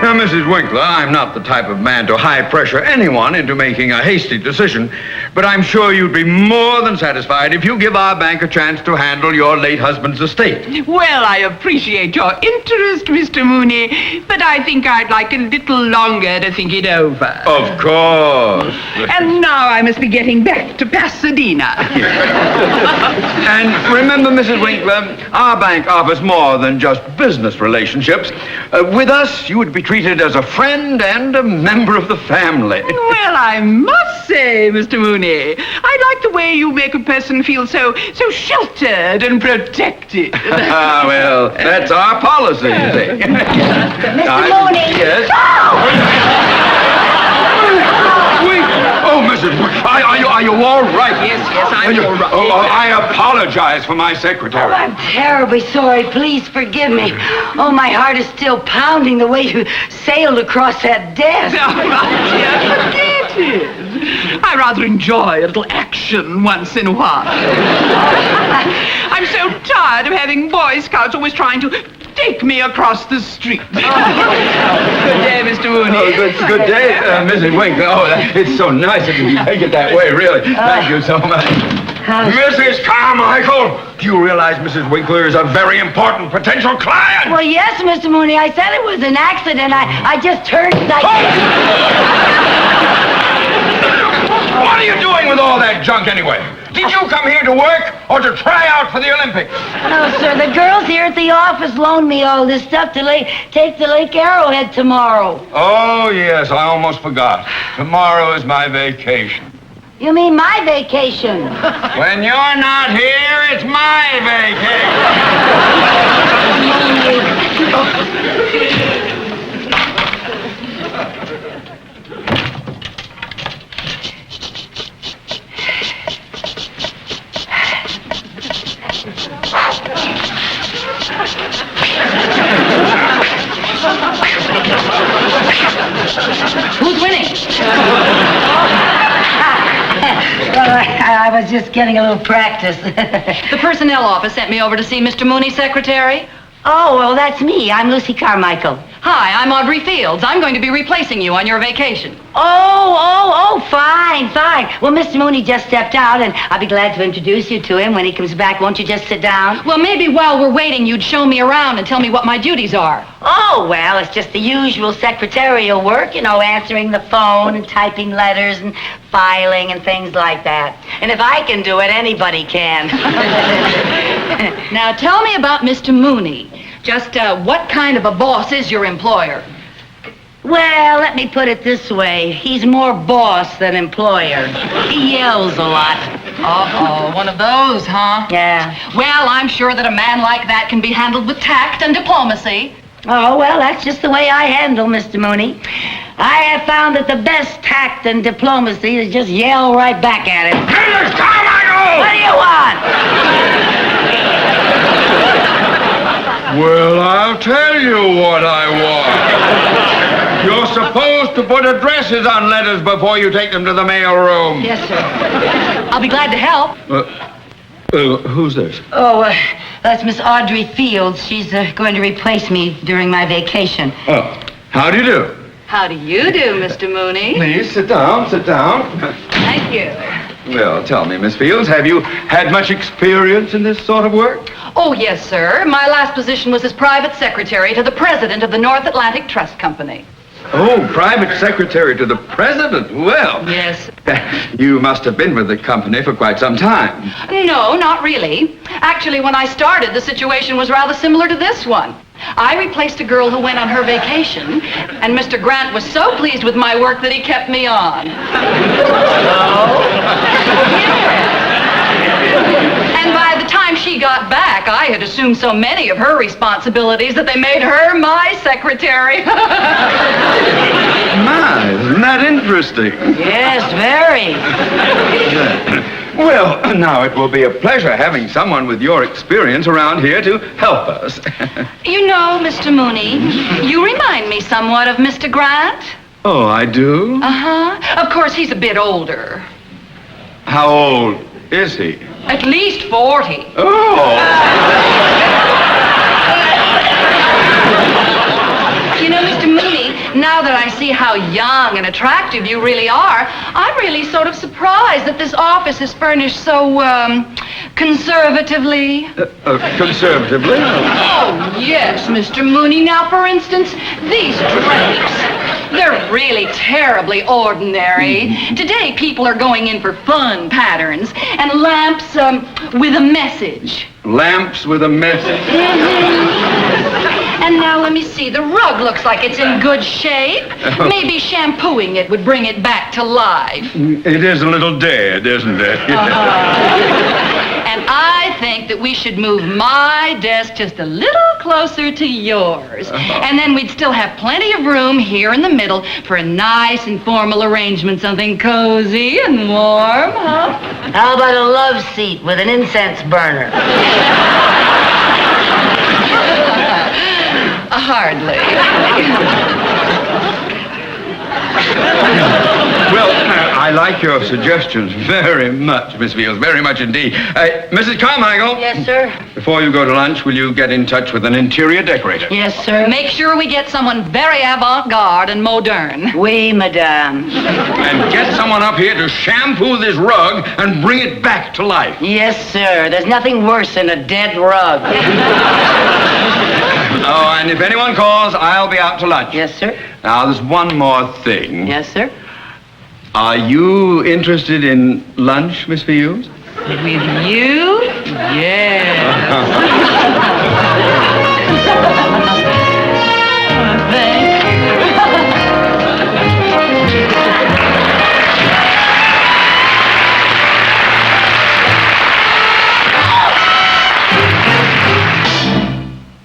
Now, Mrs. Winkler, I'm not the type of man to high-pressure anyone into making a hasty decision, but I'm sure you'd be more than satisfied if you give our bank a chance to handle your late husband's estate. Well, I appreciate your interest, Mr. Mooney, but I think I'd like a little longer to think it over. Of course. And now I must be getting back to Pasadena. And remember, Mrs. Winkler, our bank offers more than just business relationships. With us, you would be treated as a friend and a member of the family. Well, I must say, Mr. Mooney, I like the way you make a person feel so sheltered and protected. Well, that's our policy, you see. Mr. Mooney. Yes? Oh, Mrs. Winkler, are you all right? Yes, I'm all right. Oh, I apologize for my secretary. Oh, I'm terribly sorry. Please forgive me. Oh, my heart is still pounding the way you sailed across that desk. Forget it. I rather enjoy a little action once in a while. I'm so tired of having Boy Scouts always trying to take me across the street. Good day, Mr. Mooney. Oh, good day, Mrs. Winkler. Oh, it's so nice of you to take it that way, really. Thank you so much. Mrs. Carmichael, do you realize Mrs. Winkler is a very important potential client? Well, yes, Mr. Mooney. I said it was an accident. I just heard it. What are you doing with all that junk anyway? Did you come here to work or to try out for the Olympics? No, sir. The girls here at the office loaned me all this stuff to take to Lake Arrowhead tomorrow. Oh, yes, I almost forgot. Tomorrow is my vacation. You mean my vacation? When you're not here, it's my vacation. Who's winning? Well, I was just getting a little practice. The personnel office sent me over to see Mr. Mooney's secretary. Oh, well, that's me. I'm Lucie Carmichael. Hi, I'm Audrey Fields. I'm going to be replacing you on your vacation. Oh, fine. Well, Mr. Mooney just stepped out, and I'll be glad to introduce you to him when he comes back. Won't you just sit down? Well, maybe while we're waiting, you'd show me around and tell me what my duties are. Oh, well, it's just the usual secretarial work, answering the phone and typing letters and filing and things like that. And if I can do it, anybody can. Now, tell me about Mr. Mooney. Just what kind of a boss is your employer? Well, let me put it this way. He's more boss than employer. He yells a lot. Uh-oh, one of those, huh? Yeah. Well, I'm sure that a man like that can be handled with tact and diplomacy. Oh, well, that's just the way I handle Mr. Mooney. I have found that the best tact and diplomacy is just yell right back at him. Mrs. Carmichael! What do you want? Well, I'll tell you what I want. You're supposed to put addresses on letters before you take them to the mail room. Yes, sir. I'll be glad to help. Who's this? Oh, that's Miss Audrey Fields. She's going to replace me during my vacation. Oh, how do you do? How do you do, Mr. Mooney? Please, sit down. Thank you. Well, tell me, Miss Fields, have you had much experience in this sort of work? Oh, yes, sir. My last position was as private secretary to the president of the North Atlantic Trust Company. Oh, private secretary to the president? Well. Yes. You must have been with the company for quite some time. No, not really. Actually, when I started, the situation was rather similar to this one. I replaced a girl who went on her vacation, and Mr. Grant was so pleased with my work that he kept me on. And by the time she got back, I had assumed so many of her responsibilities that they made her my secretary. My, isn't that interesting? Yes, very. Well, now it will be a pleasure having someone with your experience around here to help us. You know, Mr. Mooney, you remind me somewhat of Mr. Grant. Oh, I do? Uh-huh. Of course, he's a bit older. How old is he? At least 40. Oh! You know, Mr. Mooney, Now that I see how young and attractive you really are, I'm really sort of surprised that this office is furnished so, conservatively. Conservatively? Oh, yes, Mr. Mooney. Now, for instance, these drapes. They're really terribly ordinary. Today, people are going in for fun patterns and lamps with a message. Lamps with a message? And now, let me see. The rug looks like it's in good shape. Maybe shampooing it would bring it back to life. It is a little dead, isn't it? And I think that we should move my desk just a little closer to yours. And then we'd still have plenty of room here in the middle for a nice informal arrangement, something cozy and warm, huh? How about a love seat with an incense burner? Hardly. Well, I like your suggestions very much, Miss Fields, very much indeed. Mrs. Carmichael? Yes, sir? Before you go to lunch, will you get in touch with an interior decorator? Yes, sir? Make sure we get someone very avant-garde and modern. Oui, madame. And get someone up here to shampoo this rug and bring it back to life. Yes, sir. There's nothing worse than a dead rug. Oh, and if anyone calls, I'll be out to lunch. Yes, sir? Now, there's one more thing. Yes, sir? Are you interested in lunch, Miss Fields? With you? Yes.